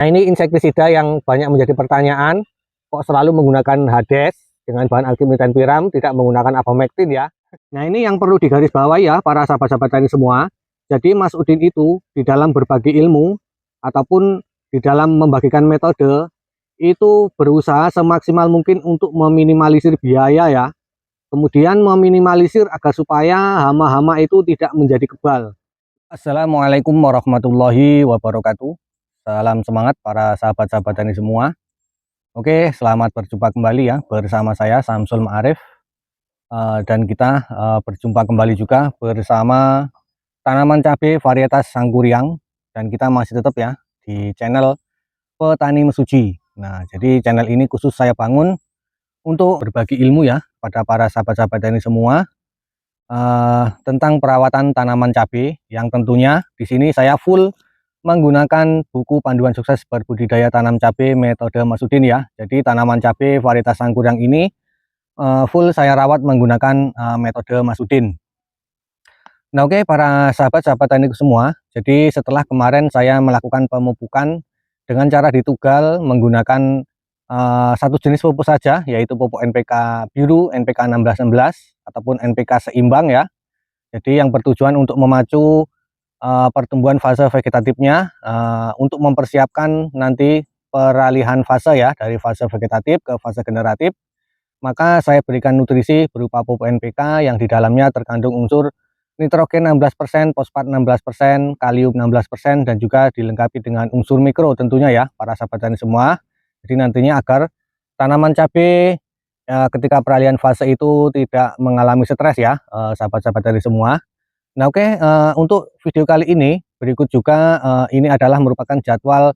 Nah, ini insektisida yang banyak menjadi pertanyaan, kok selalu menggunakan Hades dengan bahan alkylmethane piram, tidak menggunakan Avamectin ya. Nah, ini yang perlu digarisbawahi ya para sahabat-sahabat tani semua. Jadi Mas Udin itu di dalam berbagi ilmu ataupun di dalam membagikan metode itu berusaha semaksimal mungkin untuk meminimalisir biaya ya. Kemudian meminimalisir agar supaya hama-hama itu tidak menjadi kebal. Assalamualaikum warahmatullahi wabarakatuh. Salam semangat para sahabat-sahabat tani semua. Oke, selamat berjumpa kembali ya bersama saya Samsul Ma'arif. Dan kita berjumpa kembali juga bersama tanaman cabai varietas Sangkuriang. Dan kita masih tetap ya di channel Petani Mesuji. Nah, jadi channel ini khusus saya bangun untuk berbagi ilmu ya pada para sahabat-sahabat tani semua tentang perawatan tanaman cabai, yang tentunya di sini saya full menggunakan buku panduan sukses berbudidaya tanam cabai metode Mas Udin ya. Jadi tanaman cabai varietas Sangkuriang ini full saya rawat menggunakan metode Mas Udin. Nah, oke para sahabat-sahabat tani semua, jadi setelah kemarin saya melakukan pemupukan dengan cara ditugal menggunakan satu jenis pupuk saja, yaitu pupuk NPK biru, NPK 1616 ataupun NPK seimbang ya. Jadi yang bertujuan untuk memacu pertumbuhan fase vegetatifnya untuk mempersiapkan nanti peralihan fase ya dari fase vegetatif ke fase generatif. Maka saya berikan nutrisi berupa pupuk NPK yang di dalamnya terkandung unsur nitrogen 16%, fosfat 16%, kalium 16%, dan juga dilengkapi dengan unsur mikro tentunya ya para sahabat tani semua. Jadi nantinya agar tanaman cabai ketika peralihan fase itu tidak mengalami stres ya sahabat-sahabat tani semua. Nah, oke, untuk video kali ini berikut juga ini adalah merupakan jadwal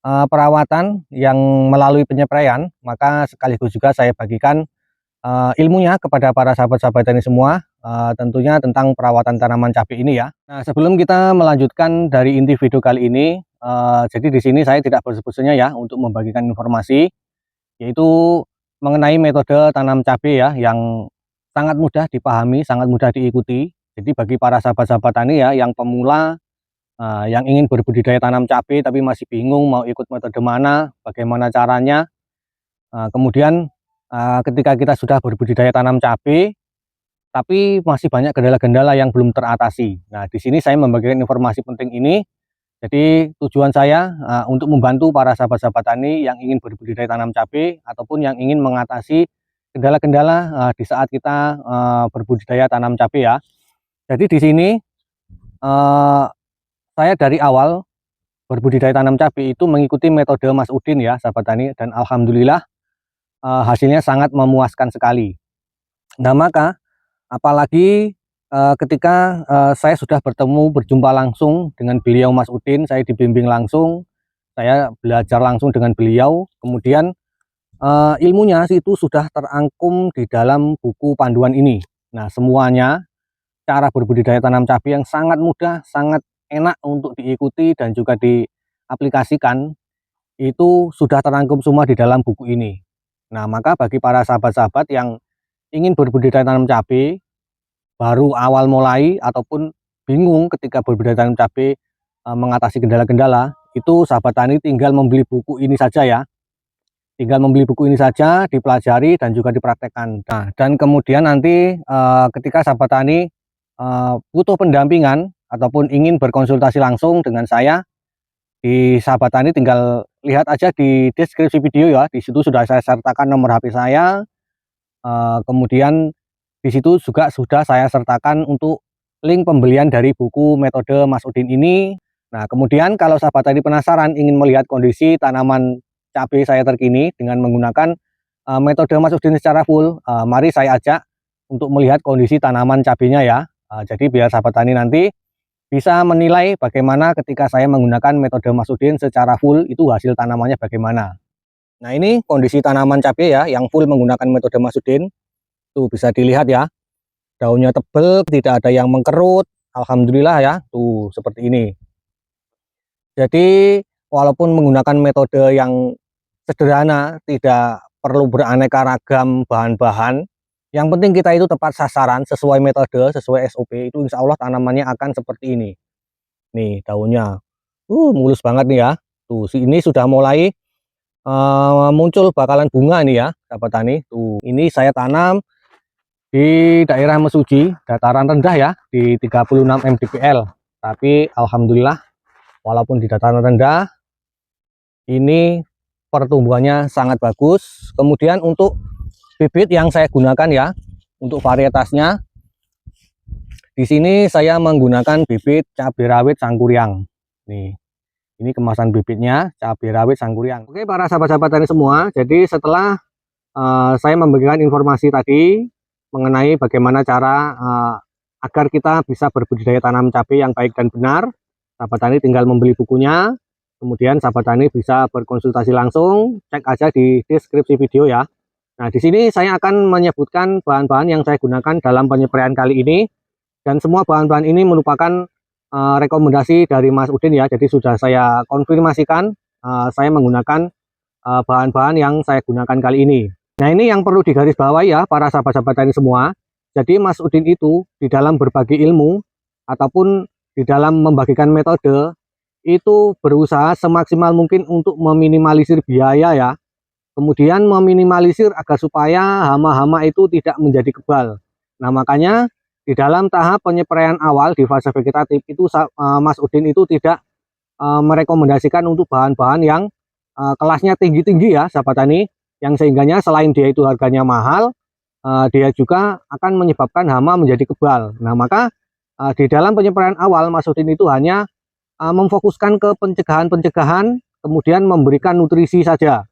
perawatan yang melalui penyepraian, maka sekaligus juga saya bagikan ilmunya kepada para sahabat-sahabat tani semua, tentunya tentang perawatan tanaman cabai ini ya. Nah, sebelum kita melanjutkan dari inti video kali ini, jadi di sini saya tidak bosan-bosannya ya untuk membagikan informasi, yaitu mengenai metode tanam cabai ya yang sangat mudah dipahami, sangat mudah diikuti. Jadi bagi para sahabat-sahabat tani ya yang pemula, yang ingin berbudidaya tanam cabai tapi masih bingung mau ikut metode mana, bagaimana caranya. Kemudian ketika kita sudah berbudidaya tanam cabai, tapi masih banyak kendala-kendala yang belum teratasi. Nah, di sini saya membagikan informasi penting ini. Jadi tujuan saya untuk membantu para sahabat-sahabat tani yang ingin berbudidaya tanam cabai ataupun yang ingin mengatasi kendala-kendala di saat kita berbudidaya tanam cabai ya. Jadi di sini saya dari awal berbudidaya tanam cabai itu mengikuti metode Mas Udin ya sahabat tani, dan alhamdulillah hasilnya sangat memuaskan sekali. Nah, maka apalagi ketika saya sudah berjumpa langsung dengan beliau Mas Udin, saya dibimbing langsung, saya belajar langsung dengan beliau, kemudian ilmunya itu sudah terangkum di dalam buku panduan ini. Nah, semuanya cara berbudidaya tanam cabai yang sangat mudah, sangat enak untuk diikuti dan juga diaplikasikan, itu sudah terangkum semua di dalam buku ini. Nah, maka bagi para sahabat-sahabat yang ingin berbudidaya tanam cabai, baru awal mulai ataupun bingung ketika berbudidaya tanam cabai mengatasi kendala-kendala, itu sahabat tani tinggal membeli buku ini saja ya. Tinggal membeli buku ini saja, dipelajari dan juga dipraktekkan. Nah, dan kemudian nanti ketika sahabat tani butuh pendampingan ataupun ingin berkonsultasi langsung dengan saya, di sahabat tani tinggal lihat aja di deskripsi video ya. Di situ sudah saya sertakan nomor HP saya. Kemudian di situ juga sudah saya sertakan untuk link pembelian dari buku metode Mas Udin ini. Nah, kemudian kalau sahabat tani penasaran ingin melihat kondisi tanaman cabai saya terkini dengan menggunakan metode Mas Udin secara full, mari saya ajak untuk melihat kondisi tanaman cabainya ya. Jadi biar sahabat tani nanti bisa menilai bagaimana ketika saya menggunakan metode Mas Udin secara full, itu hasil tanamannya bagaimana. Nah, ini kondisi tanaman cabai ya yang full menggunakan metode Mas Udin. Tuh bisa dilihat ya, daunnya tebal, tidak ada yang mengkerut, alhamdulillah ya, tuh seperti ini. Jadi walaupun menggunakan metode yang sederhana, tidak perlu beraneka ragam bahan-bahan, yang penting kita itu tepat sasaran, sesuai metode, sesuai SOP, itu insya Allah tanamannya akan seperti ini. Nih daunnya mulus banget nih ya. Tuh, ini sudah mulai muncul bakalan bunga nih ya, sahabat tani. Tuh, ini saya tanam di daerah Mesuji, dataran rendah ya, di 36 mdpl. Tapi alhamdulillah, walaupun di dataran rendah, ini pertumbuhannya sangat bagus. Kemudian untuk bibit yang saya gunakan ya, untuk varietasnya, di sini saya menggunakan bibit cabai rawit Sangkuriang. Nih, ini kemasan bibitnya cabai rawit Sangkuriang. Oke, para sahabat-sahabat tani semua, jadi setelah saya memberikan informasi tadi mengenai bagaimana cara agar kita bisa berbudidaya tanam cabai yang baik dan benar, sahabat tani tinggal membeli bukunya. Kemudian sahabat tani bisa berkonsultasi langsung, cek aja di deskripsi video ya. Nah, di sini saya akan menyebutkan bahan-bahan yang saya gunakan dalam penyepraian kali ini, dan semua bahan-bahan ini merupakan rekomendasi dari Mas Udin ya. Jadi sudah saya konfirmasikan saya menggunakan bahan-bahan yang saya gunakan kali ini. Nah, ini yang perlu digarisbawahi ya para sahabat-sahabat tani semua. Jadi Mas Udin itu di dalam berbagi ilmu ataupun di dalam membagikan metode itu berusaha semaksimal mungkin untuk meminimalisir biaya ya. Kemudian meminimalisir agar supaya hama-hama itu tidak menjadi kebal. Nah, makanya di dalam tahap penyepraian awal di fase vegetatif itu Mas Udin itu tidak merekomendasikan untuk bahan-bahan yang kelasnya tinggi-tinggi ya sahabat tani, yang sehingganya selain dia itu harganya mahal, dia juga akan menyebabkan hama menjadi kebal. Nah, maka di dalam penyepraian awal Mas Udin itu hanya memfokuskan ke pencegahan-pencegahan, kemudian memberikan nutrisi saja,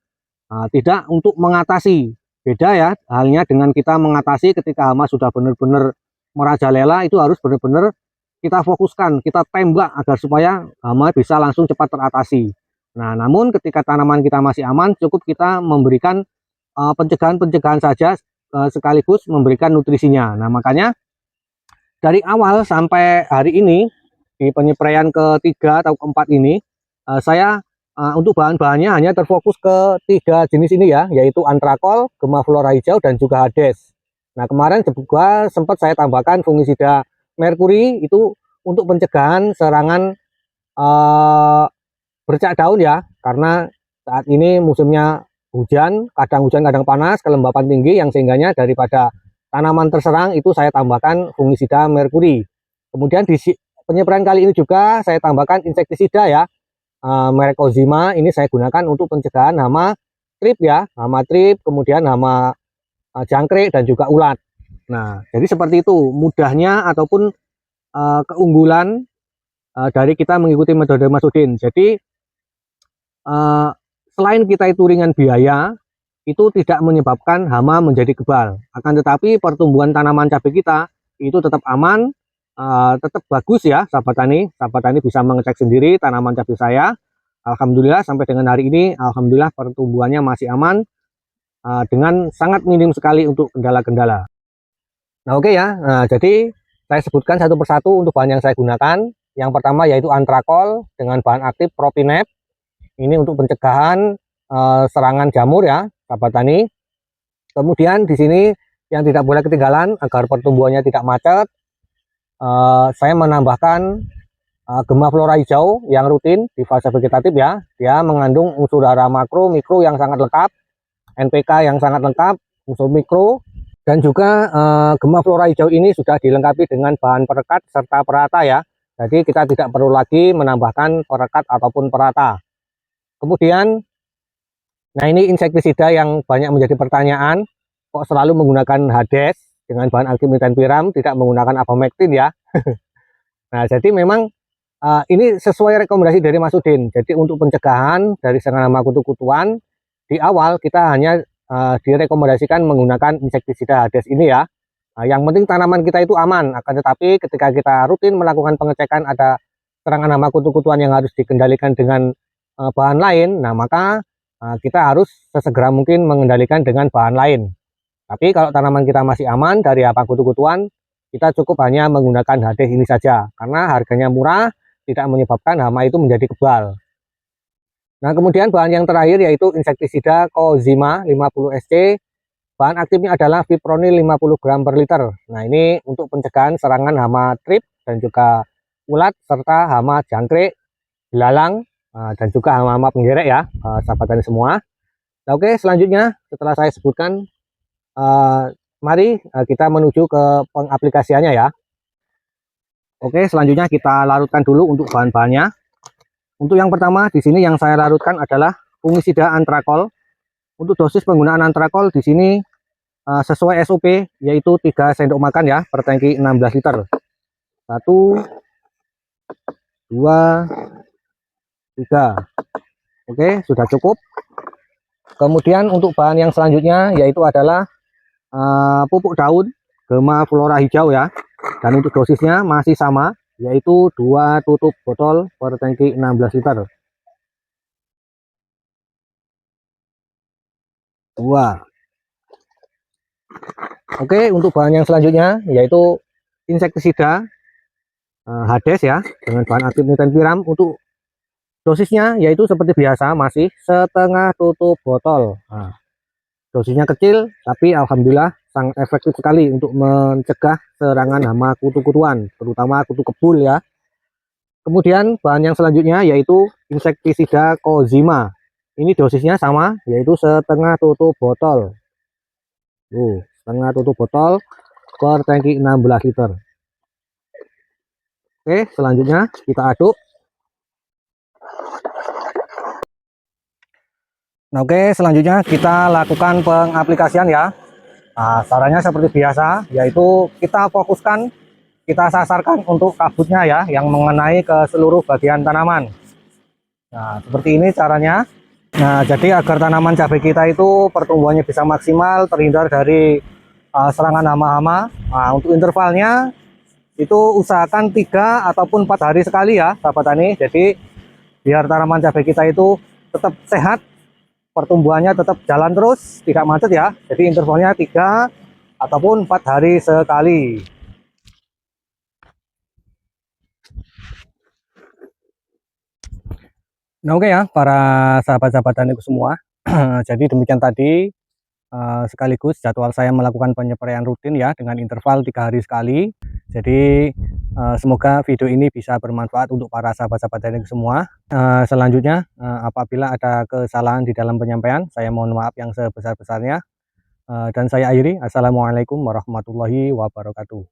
tidak untuk mengatasi. Beda ya halnya dengan kita mengatasi ketika hama sudah benar-benar merajalela, itu harus benar-benar kita fokuskan, kita tembak agar supaya hama bisa langsung cepat teratasi. Nah, namun ketika tanaman kita masih aman, cukup kita memberikan pencegahan-pencegahan saja sekaligus memberikan nutrisinya. Nah, makanya dari awal sampai hari ini di penyepraian ketiga atau keempat ini, saya untuk bahan-bahannya hanya terfokus ke 3 jenis ini ya, yaitu antrakol, gema flora hijau, dan juga hades. Nah, kemarin juga sempat saya tambahkan fungisida merkuri itu untuk pencegahan serangan bercak daun ya, karena saat ini musimnya hujan kadang panas, kelembapan tinggi, yang sehingganya daripada tanaman terserang itu saya tambahkan fungisida merkuri. Kemudian di penyepraian kali ini juga saya tambahkan insektisida ya, merek Ozima. Ini saya gunakan untuk pencegahan hama trip ya, hama trip, kemudian hama jangkrik dan juga ulat. Nah, jadi seperti itu mudahnya ataupun keunggulan dari kita mengikuti metode Mas Udin. Jadi selain kita itu ringan biaya, itu tidak menyebabkan hama menjadi kebal. Akan tetapi pertumbuhan tanaman cabai kita itu tetap aman, tetap bagus ya sahabat tani. Sahabat tani bisa mengecek sendiri tanaman cabai saya. Alhamdulillah sampai dengan hari ini, alhamdulillah pertumbuhannya masih aman, dengan sangat minim sekali untuk kendala-kendala. Nah, oke ya. Nah, jadi saya sebutkan satu persatu untuk bahan yang saya gunakan. Yang pertama yaitu antrakol dengan bahan aktif propinep. Ini untuk pencegahan serangan jamur ya, sahabat tani. Kemudian di sini yang tidak boleh ketinggalan agar pertumbuhannya tidak macet, saya menambahkan gema flora hijau yang rutin di fase vegetatif ya. Dia mengandung unsur hara makro, mikro yang sangat lengkap, NPK yang sangat lengkap, unsur mikro, dan juga gema flora hijau ini sudah dilengkapi dengan bahan perekat serta perata ya. Jadi kita tidak perlu lagi menambahkan perekat ataupun perata. Kemudian, nah ini insektisida yang banyak menjadi pertanyaan, kok selalu menggunakan hades dengan bahan alkimitanpiram, tidak menggunakan apomektin ya. Nah, jadi memang ini sesuai rekomendasi dari Mas Udin. Jadi untuk pencegahan dari serangan hama kutu-kutuan, di awal kita hanya direkomendasikan menggunakan insektisida hades ini ya. Yang penting tanaman kita itu aman, akan tetapi ketika kita rutin melakukan pengecekan ada serangan hama kutu-kutuan yang harus dikendalikan dengan bahan lain, nah maka kita harus sesegera mungkin mengendalikan dengan bahan lain. Tapi kalau tanaman kita masih aman dari hama kutu-kutuan, kita cukup hanya menggunakan hades ini saja, karena harganya murah, tidak menyebabkan hama itu menjadi kebal. Nah, kemudian bahan yang terakhir yaitu insektisida Ozima 50 SC. Bahan aktifnya adalah fipronil 50 gram per liter. Nah, ini untuk pencegahan serangan hama trip dan juga ulat serta hama jangkrik, belalang, dan juga hama-hama penggerek ya, sahabat tani semua. Nah, oke, selanjutnya setelah saya sebutkan, mari kita menuju ke pengaplikasiannya ya. Oke, selanjutnya kita larutkan dulu untuk bahan-bahannya. Untuk yang pertama di sini yang saya larutkan adalah fungisida antrakol. Untuk dosis penggunaan antrakol di sini sesuai SOP, yaitu 3 sendok makan ya per tangki 16 liter. 1, 2, 3. Oke, sudah cukup. Kemudian untuk bahan yang selanjutnya yaitu adalah pupuk daun Gema Flora hijau ya. Dan untuk dosisnya masih sama, yaitu 2 tutup botol per tangki 16 liter. 2. Oke, untuk bahan yang selanjutnya yaitu insektisida Hades ya, dengan bahan aktif nitrenpiram. Untuk dosisnya yaitu seperti biasa masih setengah tutup botol. Nah, dosisnya kecil tapi alhamdulillah sangat efektif sekali untuk mencegah serangan hama kutu-kutuan, terutama kutu kebul ya. Kemudian bahan yang selanjutnya yaitu insektisida Kozima. Ini dosisnya sama, yaitu setengah tutup botol. Setengah tutup botol per tangki 16 liter. Oke, selanjutnya kita aduk. Nah, oke, selanjutnya kita lakukan pengaplikasian ya. Nah, caranya seperti biasa, yaitu kita fokuskan, kita sasarkan untuk kabutnya ya, yang mengenai ke seluruh bagian tanaman. Nah, seperti ini caranya. Nah, jadi agar tanaman cabai kita itu pertumbuhannya bisa maksimal, terhindar dari serangan hama-hama. Nah, untuk intervalnya itu usahakan 3 ataupun 4 hari sekali ya, sahabat tani. Jadi biar tanaman cabai kita itu tetap sehat, pertumbuhannya tetap jalan terus, tidak macet ya. Jadi intervalnya 3 ataupun 4 hari sekali. Nah, oke ya para sahabat-sahabat taniku semua. Jadi demikian tadi sekaligus jadwal saya melakukan penyepraian rutin ya dengan interval 3 hari sekali. Jadi semoga video ini bisa bermanfaat untuk para sahabat-sahabat taniku semua. Selanjutnya apabila ada kesalahan di dalam penyampaian, saya mohon maaf yang sebesar-besarnya. Dan saya akhiri, assalamualaikum warahmatullahi wabarakatuh.